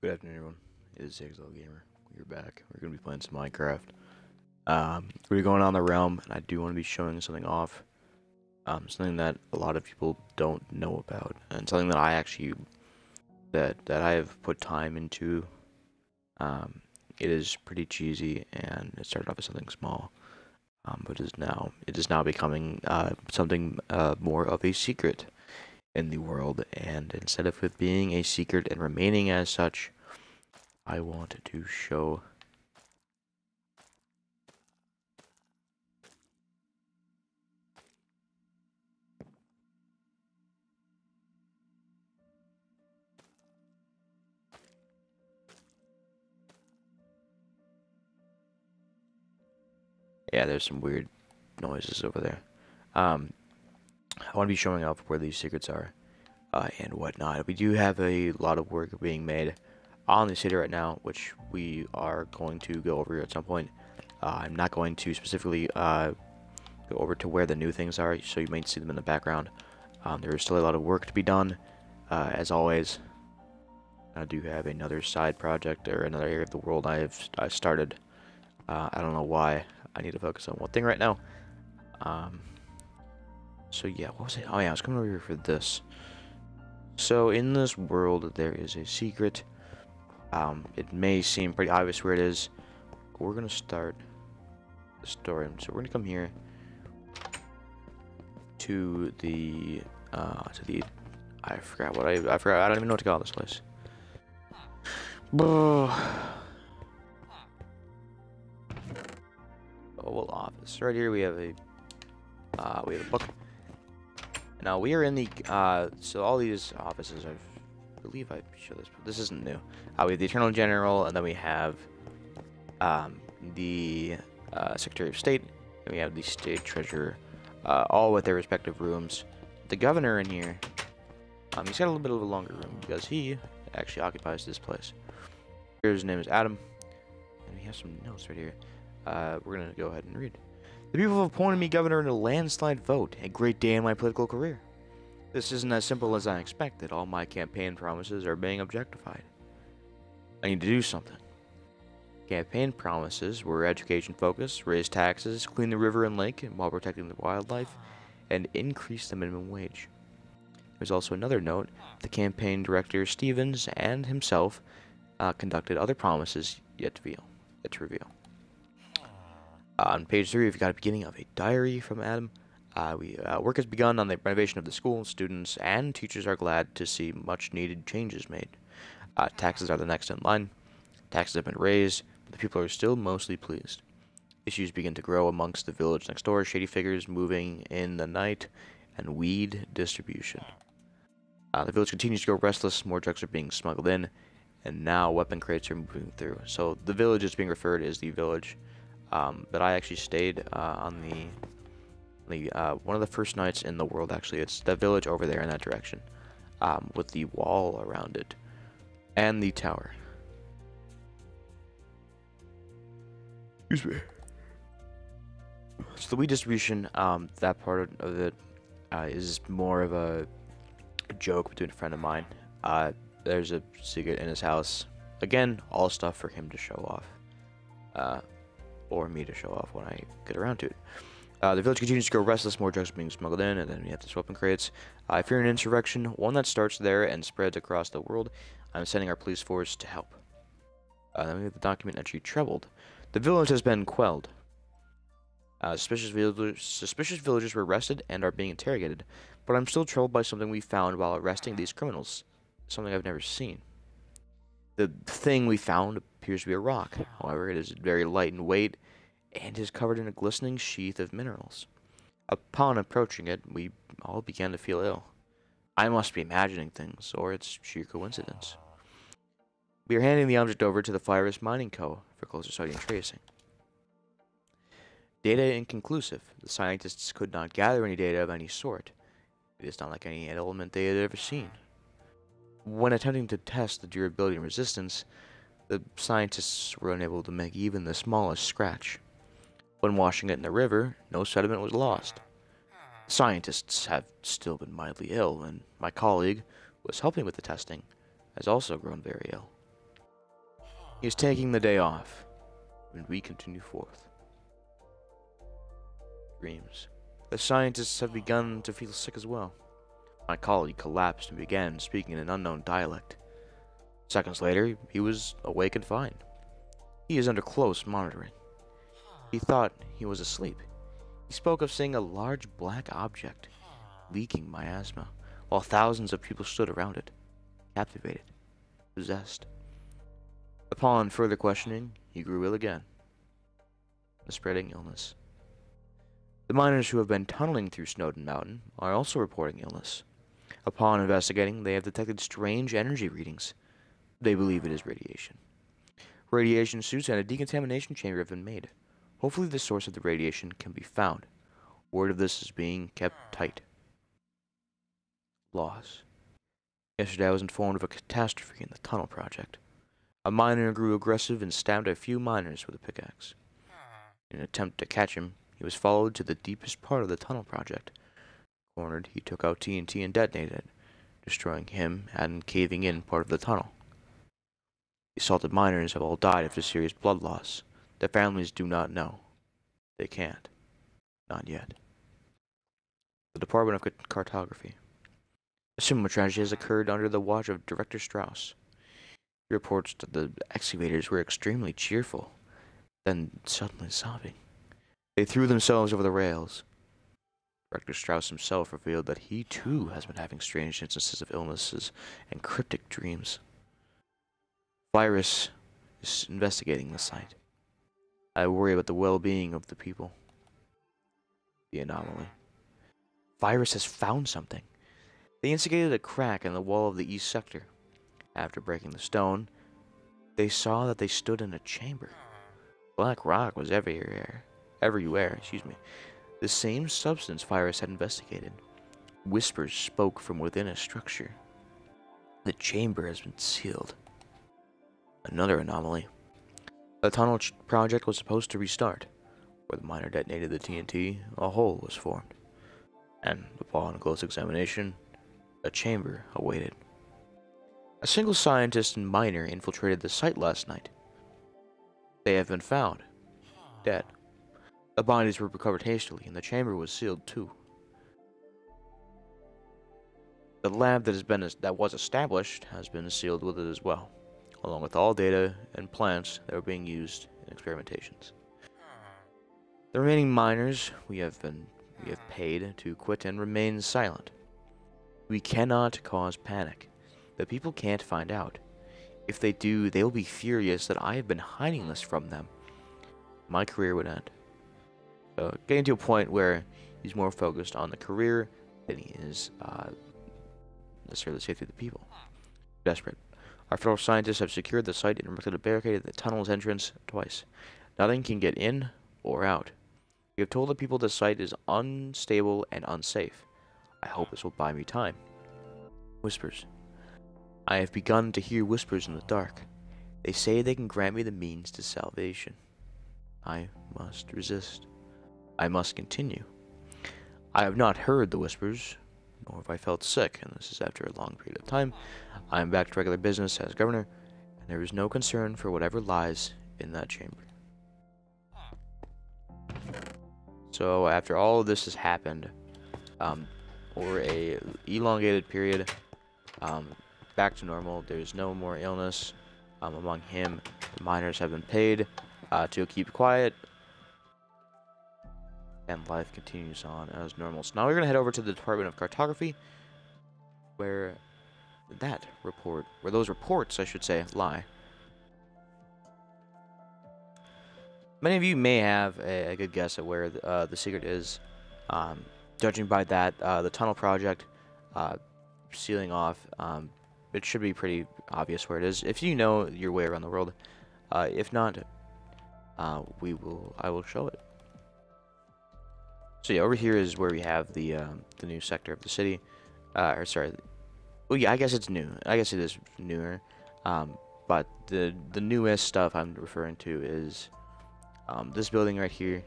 Good afternoon, everyone. It is XL Gamer. We're back. We're going to be playing some Minecraft. We're going on the realm, and I do want to be showing something off. Something that a lot of people don't know about, and something that I actually that I have put time into. It is pretty cheesy, and it started off as something small, but it is now becoming something more of a secret in the world. And instead of it being a secret and remaining as such, I want to show. Yeah, there's some weird noises over there. Um, I want to be showing off where these secrets are, and whatnot. We do have a lot of work being made on the city right now, which we are going to go over at some point. I'm not going to specifically go over to where the new things are, so you might see them in the background. There is still a lot of work to be done, as always. I do have another side project or another area of the world I started. I don't know why. I need to focus on one thing right now. So yeah, what was it? Oh yeah, I was coming over here for this. So in this world, there is a secret. It may seem pretty obvious where it is. We're gonna start the story. So we're gonna come here to the I forgot what I forgot. I don't even know what to call this place. Oval office. Right here we have a book. Now we are in the so all these offices, I believe I showed this, but this isn't new. We have the Eternal General, and then we have the Secretary of State, and we have the State Treasurer, all with their respective rooms. The Governor in here, he's got a little bit of a longer room because he actually occupies this place. His name is Adam, and we have some notes right here. We're gonna go ahead and read. The people have appointed me governor in a landslide vote, a great day in my political career. This isn't as simple as I expected. All my campaign promises are being objectified. I need to do something. Campaign promises were education focused, raise taxes, clean the river and lake while protecting the wildlife, and increase the minimum wage. There's also another note. The campaign director, Stevens, and himself conducted other promises yet to reveal. On page 3, we've got a beginning of a diary from Adam. Work has begun on the renovation of the school. Students and teachers are glad to see much-needed changes made. Taxes are the next in line. Taxes have been raised, but the people are still mostly pleased. Issues begin to grow amongst the village next door. Shady figures moving in the night, and weed distribution. The village continues to go restless. More drugs are being smuggled in, and now weapon crates are moving through. So the village is being referred as the village. But I actually stayed on the one of the first nights in the world. Actually, it's the village over there in that direction, with the wall around it and the tower. Excuse me. So the weed distribution, that part of it is more of a joke between a friend of mine. There's a secret in his house. Again, all stuff for him to show off. Or me to show off when I get around to it. The village continues to go restless. More drugs are being smuggled in, and then we have this weapon crates. I fear an insurrection, one that starts there and spreads across the world. I'm sending our police force to help. Then we have the document entry troubled. The village has been quelled. Suspicious villagers were arrested and are being interrogated, but I'm still troubled by something we found while arresting these criminals. Something I've never seen. The thing we found appears to be a rock. However, it is very light in weight and is covered in a glistening sheath of minerals. Upon approaching it, we all began to feel ill. I must be imagining things, or it's sheer coincidence. We are handing the object over to the Fire Mining Co. for closer study and tracing. Data inconclusive. The scientists could not gather any data of any sort. It is not like any element they had ever seen. When attempting to test the durability and resistance, the scientists were unable to make even the smallest scratch. When washing it in the river, no sediment was lost. Scientists have still been mildly ill, and my colleague, who was helping with the testing, has also grown very ill. He is taking the day off, and we continue forth. Dreams. The scientists have begun to feel sick as well. My colleague collapsed and began speaking in an unknown dialect. Seconds later, he was awake and fine. He is under close monitoring. He thought he was asleep. He spoke of seeing a large black object leaking miasma, while thousands of people stood around it, captivated, possessed. Upon further questioning, he grew ill again. A spreading illness. The miners who have been tunneling through Snowden Mountain are also reporting illness. Upon investigating, they have detected strange energy readings. They believe it is radiation. Radiation suits and a decontamination chamber have been made. Hopefully the source of the radiation can be found. Word of this is being kept tight. Loss. Yesterday I was informed of a catastrophe in the tunnel project. A miner grew aggressive and stabbed a few miners with a pickaxe. In an attempt to catch him, he was followed to the deepest part of the tunnel project. Cornered, he took out TNT and detonated it, destroying him and caving in part of the tunnel. The assaulted miners have all died after serious blood loss. Their families do not know. They can't. Not yet. The Department of Cartography. A similar tragedy has occurred under the watch of Director Strauss. He reports that the excavators were extremely cheerful, then suddenly sobbing. They threw themselves over the rails. Director Strauss himself revealed that he too has been having strange instances of illnesses and cryptic dreams. Virus is investigating the site. I worry about the well-being of the people. The anomaly. Virus has found something. They instigated a crack in the wall of the east sector. After breaking the stone, they saw that they stood in a chamber. Black rock was everywhere. The same substance Virus had investigated. Whispers spoke from within a structure. The chamber has been sealed. Another anomaly. The tunnel project was supposed to restart. Where the miner detonated the TNT, a hole was formed. And upon close examination, a chamber awaited. A single scientist and miner infiltrated the site last night. They have been found. Dead. The bodies were recovered hastily, and the chamber was sealed too. The lab that was established has been sealed with it as well, along with all data and plants that were being used in experimentations. The remaining miners we have paid to quit and remain silent. We cannot cause panic. The people can't find out. If they do, they will be furious that I have been hiding this from them. My career would end. So, getting to a point where he's more focused on the career than he is necessarily the safety of the people. Desperate. Our fellow scientists have secured the site and erected a barricade at the tunnel's entrance twice. Nothing can get in or out. We have told the people the site is unstable and unsafe. I hope this will buy me time. Whispers. I have begun to hear whispers in the dark. They say they can grant me the means to salvation. I must resist. I must continue. I have not heard the whispers, nor have I felt sick, and this is after a long period of time. I am back to regular business as governor, and there is no concern for whatever lies in that chamber. So after all of this has happened, over a elongated period, back to normal. There's no more illness among him. The miners have been paid to keep quiet, and life continues on as normal. So now we're gonna head over to the Department of Cartography, where those reports, I should say, lie. Many of you may have a good guess at where the secret is. Judging by that, the tunnel project sealing off, it should be pretty obvious where it is. If you know your way around the world, if not, I will show it. So yeah, over here is where we have the new sector of the city. Or sorry, well yeah, I guess it's new. I guess it is newer. But the newest stuff I'm referring to is this building right here.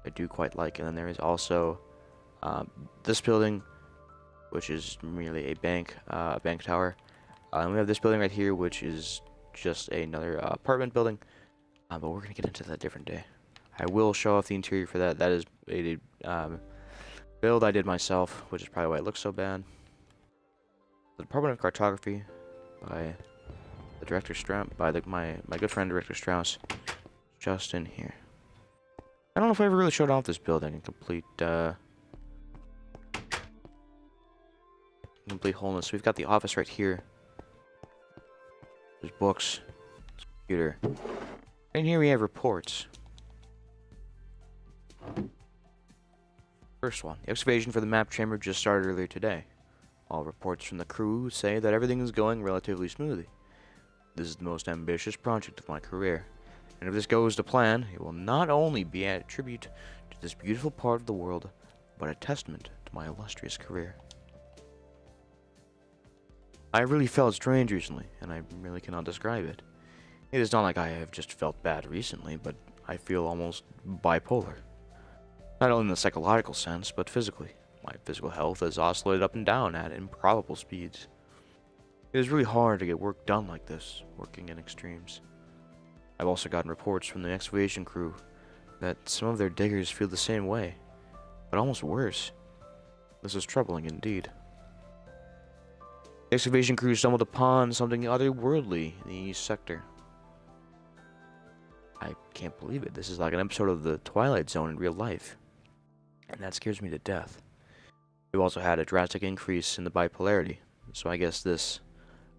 I do quite like, and then there is also this building, which is merely a bank tower. And we have this building right here, which is just another apartment building. But we're going to get into that a different day. I will show off the interior for that. That is a build I did myself, which is probably why it looks so bad. The Department of Cartography by the director Strauss, by my good friend Director Strauss, just in here. I don't know if I ever really showed off this building in complete wholeness. We've got the office right here. There's books, computer, and here we have reports. First one, the excavation for the map chamber just started earlier today. All reports from the crew say that everything is going relatively smoothly. This is the most ambitious project of my career, and if this goes to plan, it will not only be a tribute to this beautiful part of the world, but a testament to my illustrious career. I really felt strange recently, and I really cannot describe it. It is not like I have just felt bad recently, but I feel almost bipolar. Not only in the psychological sense, but physically. My physical health has oscillated up and down at improbable speeds. It is really hard to get work done like this, working in extremes. I've also gotten reports from the excavation crew that some of their diggers feel the same way, but almost worse. This is troubling indeed. The excavation crew stumbled upon something otherworldly in the east sector. I can't believe it. This is like an episode of the Twilight Zone in real life. And that scares me to death. We've also had a drastic increase in the bipolarity, so I guess this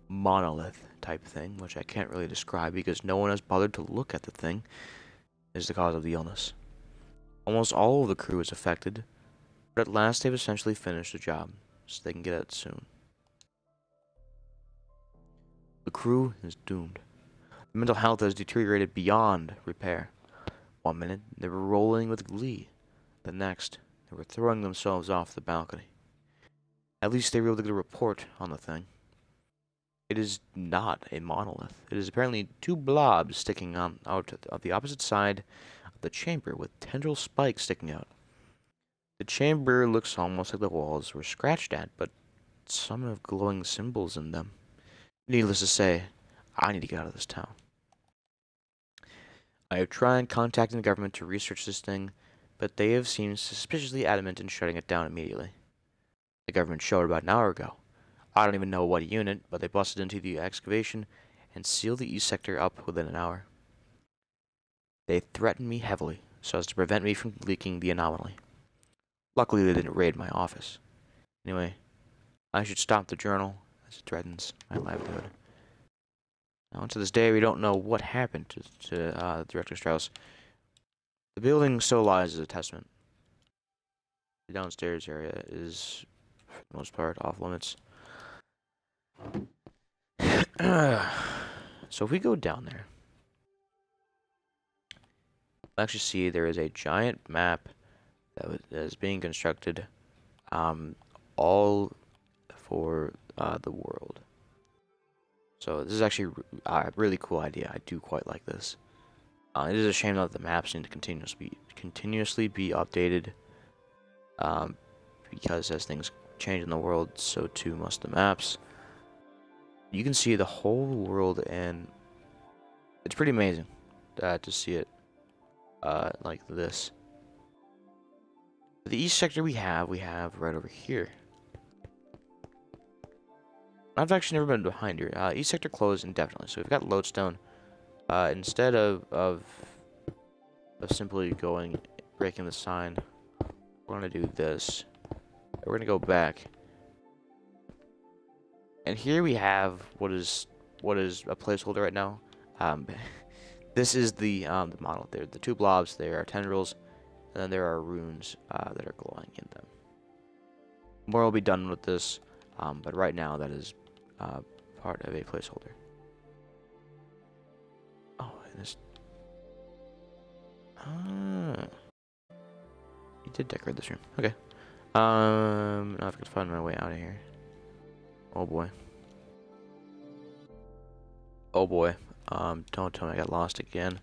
monolith type thing, which I can't really describe because no one has bothered to look at the thing, is the cause of the illness. Almost all of the crew is affected, but at last they've essentially finished the job, so they can get out soon. The crew is doomed. Their mental health has deteriorated beyond repair. One minute, they were rolling with glee. The next, they were throwing themselves off the balcony. At least they were able to get a report on the thing. It is not a monolith. It is apparently two blobs sticking out of the opposite side of the chamber with tendril spikes sticking out. The chamber looks almost like the walls were scratched at, but some have glowing symbols in them. Needless to say, I need to get out of this town. I have tried contacting the government to research this thing, but they have seemed suspiciously adamant in shutting it down immediately. The government showed about an hour ago. I don't even know what unit, but they busted into the excavation and sealed the east sector up within an hour. They threatened me heavily, so as to prevent me from leaking the anomaly. Luckily, they didn't raid my office. Anyway, I should stop the journal, as it threatens my livelihood. Now, to this day, we don't know what happened to Director Strauss. The building still lies as a testament. The downstairs area is, for the most part, off limits. So if we go down there, we'll actually see there is a giant map that is being constructed, all for the world. So this is actually a really cool idea. I do quite like this. It is a shame that the maps need to continuously be updated, because as things change in the world, so too must the maps. You can see the whole world, and it's pretty amazing to see it like this. The east sector we have right over here. I've actually never been behind here. East sector closed indefinitely, so we've got lodestone. Instead of simply breaking the sign, we're gonna do this. We're gonna go back, and here we have what is a placeholder right now. This is the model. There, the two blobs. There are tendrils, and then there are runes that are glowing in them. More will be done with this, but right now that is part of a placeholder. Oh, and this. He did decorate this room. Okay. Now I've got to find my way out of here. Oh boy. Oh boy. Don't tell me I got lost again.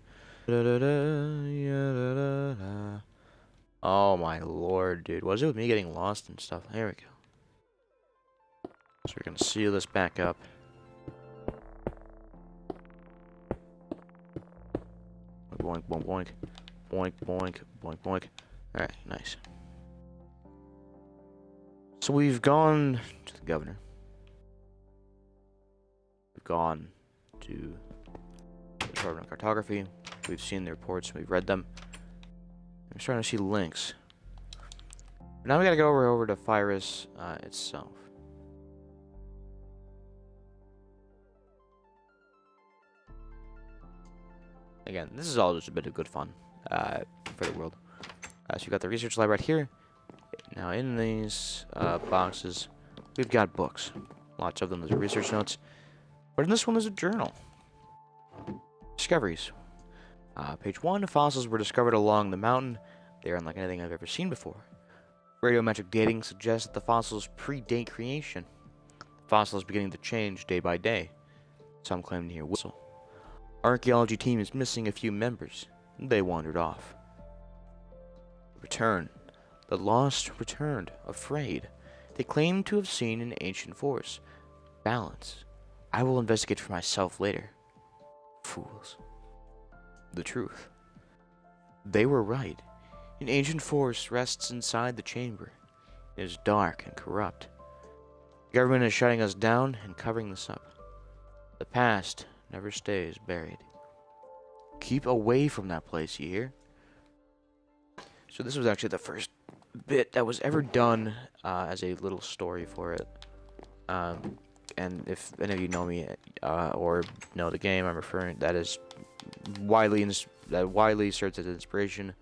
Oh my lord, dude. What is it with me getting lost and stuff? There we go. So we're gonna seal this back up. boink, boink, boink. Boink, boink, boink, boink. Alright, nice. So we've gone to the governor. We've gone to the Department of Cartography. We've seen the reports, we've read them. I'm starting to see links. Now we gotta go over to Phyrus itself. Again, this is all just a bit of good fun for the world. So you got the research lab right here. Now in these boxes, we've got books. Lots of them. Those are research notes. But in this one, there's a journal. Discoveries. Page 1, fossils were discovered along the mountain. They are unlike anything I've ever seen before. Radiometric dating suggests that the fossils predate creation. The fossil is beginning to change day by day. Some claim to hear whistle. Archaeology team is missing a few members. They wandered off. Return. The lost returned, afraid. They claim to have seen an ancient force. Balance. I will investigate for myself later. Fools. The truth. They were right. An ancient force rests inside the chamber. It is dark and corrupt. The government is shutting us down and covering this up. The past never stays buried. Keep away from that place, you hear? So this was actually the first bit that was ever done as a little story for it. And if any of you know me or know the game I'm referring, that is widely serves as inspiration.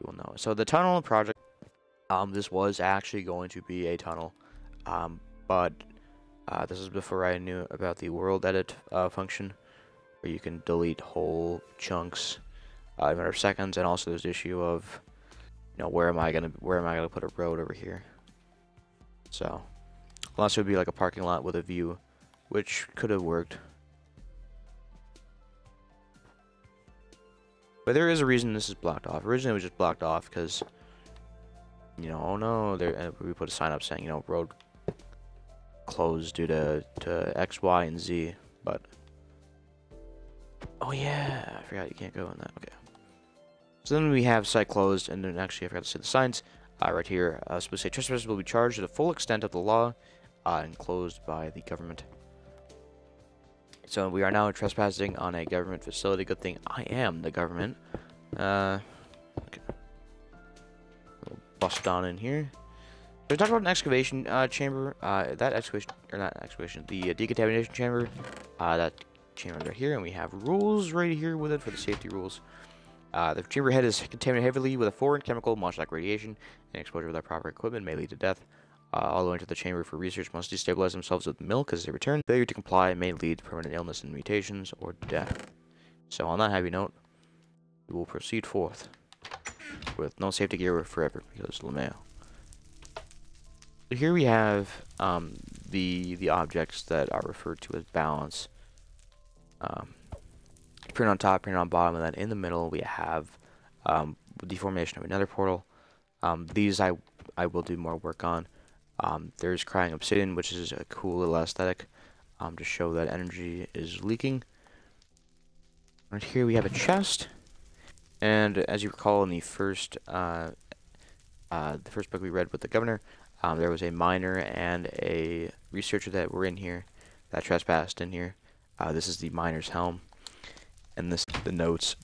You will know. So the tunnel project, this was actually going to be a tunnel, but this is before I knew about the world edit function, where you can delete whole chunks in a matter of seconds, and also there's the issue of, you know, where am I gonna put a road over here? So, unless it would be like a parking lot with a view, which could have worked. But there is a reason this is blocked off. Originally it was just blocked off because, you know, oh no, we put a sign up saying, you know, road closed due to X, Y, and Z. But oh yeah, I forgot you can't go on that. Okay. So then we have site closed, and then actually I forgot to say the signs right here. Supposed to say trespassers will be charged to the full extent of the law and closed by the government. So we are now trespassing on a government facility. Good thing I am the government. Okay. We'll bust on in here. So we talked about an excavation chamber. The decontamination chamber. That chamber right here, and we have rules right here with it for the safety rules. The chamber head is contaminated heavily with a foreign chemical, much like radiation, and exposure without proper equipment may lead to death. All who enter the chamber for research must destabilize themselves with milk as they return. Failure to comply may lead to permanent illness and mutations or death. So on that happy note, we will proceed forth with no safety gear forever because LMAO. So here we have the objects that are referred to as balance. Print on top, print on bottom, and then in the middle we have the formation of another portal. These I will do more work on. There's crying obsidian, which is a cool little aesthetic to show that energy is leaking. Right here we have a chest, and as you recall in the first book we read with the governor, there was a miner and a researcher that were in here that trespassed in here. This is the miner's helm, and this is the notes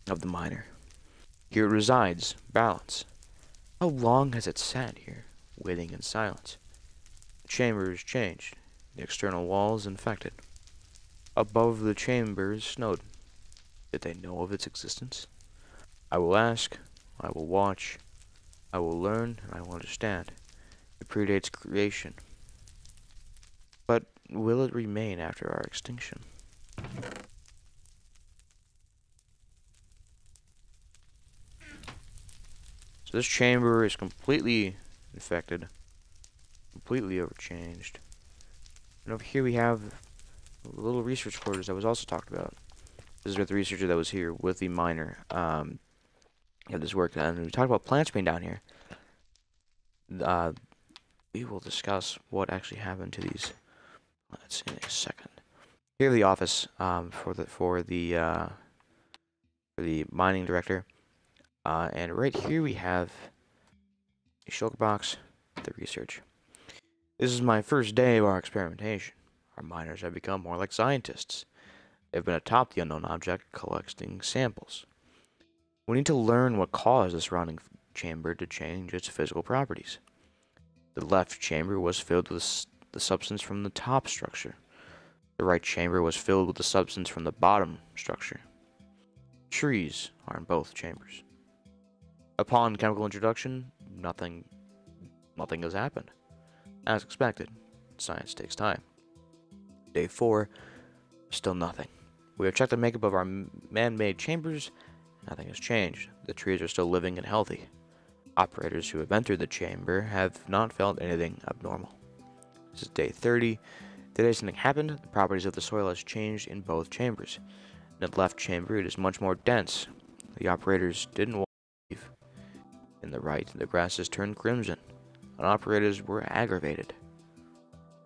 of the miner. Here it resides, balance. How long has it sat here, waiting in silence? The chamber is changed, the external walls infected. Above the chamber is Snowden. Did they know of its existence? I will ask, I will watch, I will learn, and I will understand. It predates creation. But will it remain after our extinction? So this chamber is completely infected, completely overchanged. And over here we have a little research quarters that was also talked about. This is with the researcher that was here with the miner. Have this work, and we talked about plants being down here. We will discuss what actually happened to these plants in a second. Here the office for the for the mining director. And right here we have a shulker box with the research. This is my first day of our experimentation. Our miners have become more like scientists. They've been atop the unknown object collecting samples. We need to learn what caused the surrounding chamber to change its physical properties. The left chamber was filled with the substance from the top structure. The right chamber was filled with the substance from the bottom structure. Trees are in both chambers. Upon chemical introduction, nothing has happened. As expected, science takes time. Day 4, still nothing. We have checked the makeup of our man-made chambers. Nothing has changed. The trees are still living and healthy. Operators who have entered the chamber have not felt anything abnormal. This is day 30. Today something happened. The properties of the soil has changed in both chambers. In the left chamber, it is much more dense. The operators didn't want to leave. In the right, the grass has turned crimson, and operators were aggravated.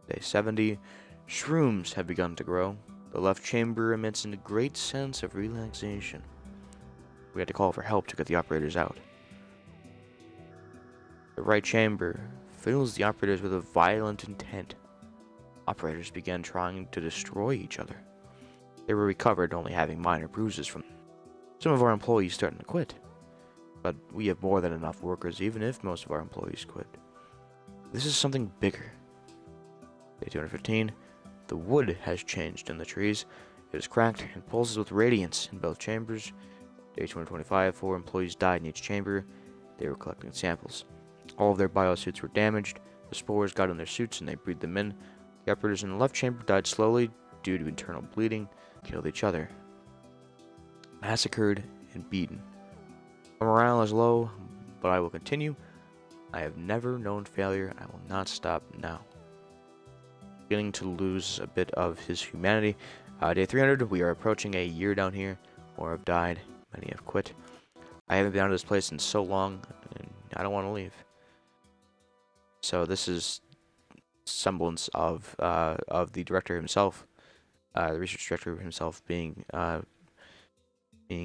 Day 70. Shrooms have begun to grow. The left chamber emits a great sense of relaxation. We had to call for help to get the operators out. The right chamber fills the operators with a violent intent. Operators began trying to destroy each other. They were recovered, only having minor bruises from them. Some of our employees starting to quit. But we have more than enough workers, even if most of our employees quit. This is something bigger. Day 215. The wood has changed in the trees. It is cracked and pulses with radiance in both chambers. Day 225. 4 employees died in each chamber. They were collecting samples. All of their biosuits were damaged. The spores got in their suits and they breathed them in. The operators in the left chamber died slowly due to internal bleeding, killed each other. Massacred and beaten. My morale is low, but I will continue. I have never known failure. I will not stop now. Beginning to lose a bit of his humanity. Day 300, we are approaching a year down here. More have died. Many have quit. I haven't been out of this place in so long, and I don't want to leave. So this is semblance of the director himself, the research director himself being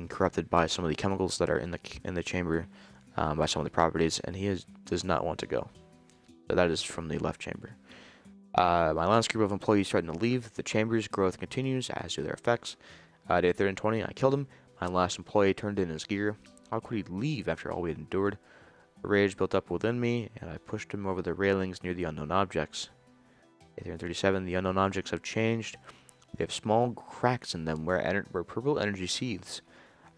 corrupted by some of the chemicals that are in the chamber, by some of the properties, and he does not want to go. So that is from the left chamber. My last group of employees starting to leave. The chamber's growth continues, as do their effects. Day 320, I killed him. My last employee turned in his gear. How could he leave after all we had endured? A rage built up within me, and I pushed him over the railings near the unknown objects. Day 337, the unknown objects have changed. They have small cracks in them where purple energy seethes.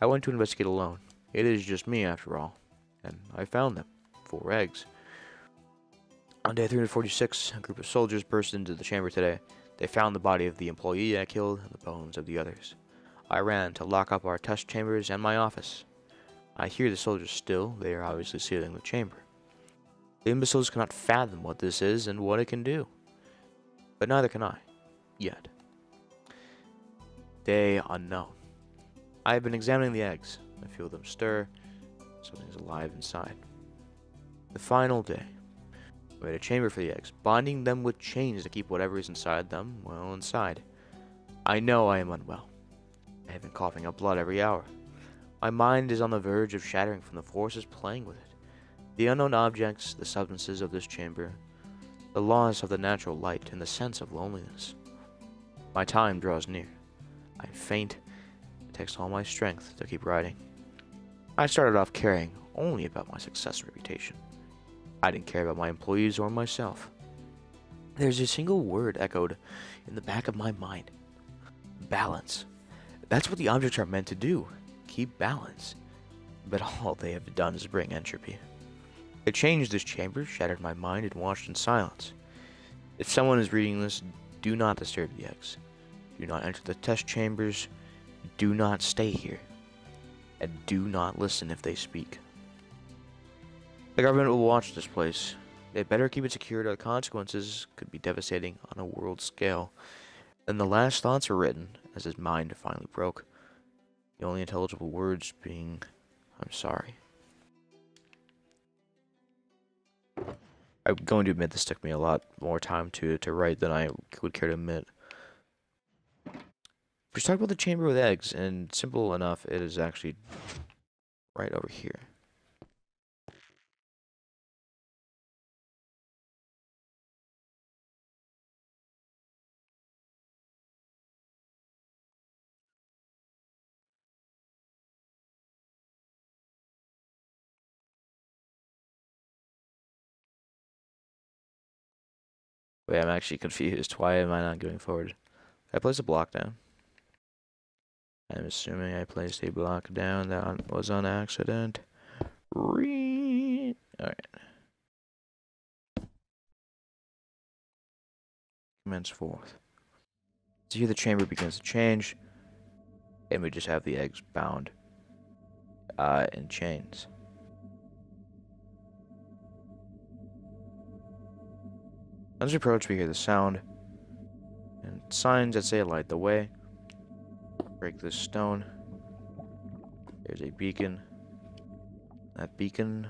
I went to investigate alone. It is just me, after all. And I found them. 4 eggs. On day 346, a group of soldiers burst into the chamber today. They found the body of the employee I killed and the bones of the others. I ran to lock up our test chambers and my office. I hear the soldiers still. They are obviously sealing the chamber. The imbeciles cannot fathom what this is and what it can do. But neither can I. Yet. Day unknown. I have been examining the eggs. I feel them stir. Something's alive inside. The final day. I made a chamber for the eggs, binding them with chains to keep whatever is inside them well inside. I know I am unwell. I have been coughing up blood every hour. My mind is on the verge of shattering from the forces playing with it. The unknown objects, the substances of this chamber, the loss of the natural light, and the sense of loneliness. My time draws near. I faint. It takes all my strength to keep writing. I started off caring only about my success and reputation. I didn't care about my employees or myself. There's a single word echoed in the back of my mind. Balance. That's what the objects are meant to do. Keep balance. But all they have done is bring entropy. They changed this chamber, shattered my mind, and watched in silence. If someone is reading this, do not disturb the eggs. Do not enter the test chambers. Do not stay here. And do not listen if they speak. The government will watch this place. They better keep it secured or the consequences could be devastating on a world scale. Then the last thoughts were written as his mind finally broke. The only intelligible words being, I'm sorry. I'm going to admit this took me a lot more time to write than I would care to admit. Let's talk about the chamber with eggs, and simple enough, it is actually right over here. Wait, I'm actually confused. Why am I not going forward? I placed a block down. I'm assuming I placed a block down that was on accident. Alright. Commence forth. So here the chamber begins to change. And we just have the eggs bound in chains. As we approach, we hear the sound and signs that say light the way. Break this stone. There's a beacon. That beacon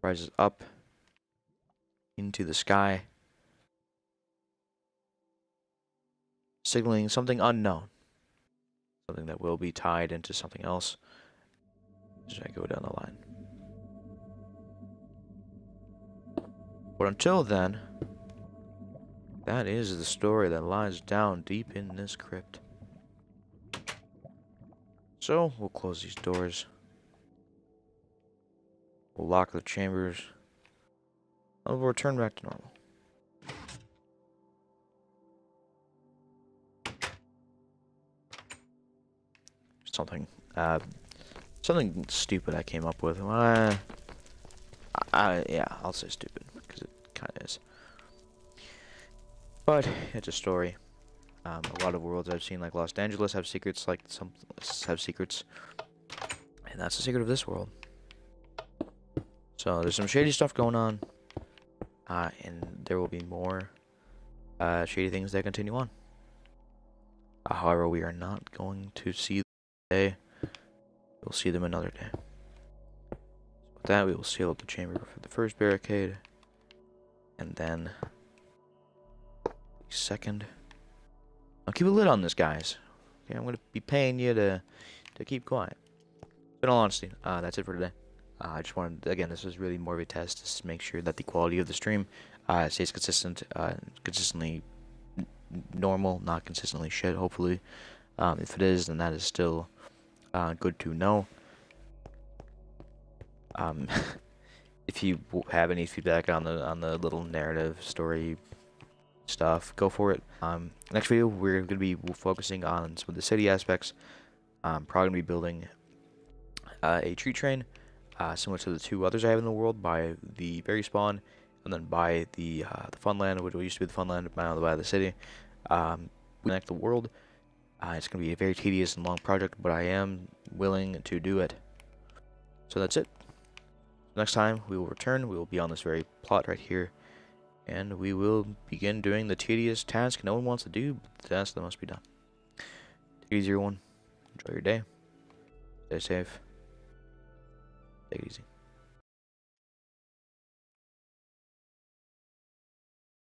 rises up into the sky, signaling something unknown. Something that will be tied into something else as I go down the line. But until then, that is the story that lies down deep in this crypt. So, we'll close these doors. We'll lock the chambers. And we'll return back to normal. Something stupid I came up with. Yeah, I'll say stupid, because it kind of is. But, it's a story. A lot of worlds I've seen, like Los Angeles, have secrets, like some have secrets. And that's the secret of this world. So, there's some shady stuff going on. And there will be more shady things that continue on. However, we are not going to see them today. We'll see them another day. So with that, we will seal up the chamber for the first barricade. And then the second. I'll keep a lid on this, guys. Okay, I'm going to be paying you to keep quiet. In all honesty, that's it for today. I just wanted, again, this is really more of a test just to make sure that the quality of the stream stays consistent, consistently normal, not consistently shit, hopefully. If it is, then that is still good to know. If you have any feedback on the little narrative story stuff, go for it. Next video, we're going to be focusing on some of the city aspects. I'm probably going to be building a tree train, similar to the two others I have in the world, by the berry spawn, and then by the Funland, which used to be the Funland, now by the city. We connect the world. It's going to be a very tedious and long project, but I am willing to do it. So that's it. Next time we will return, we will be on this very plot right here, and we will begin doing the tedious task no one wants to do, but the task that must be done. Take it easy, everyone. Enjoy your day. Stay safe. Take it easy.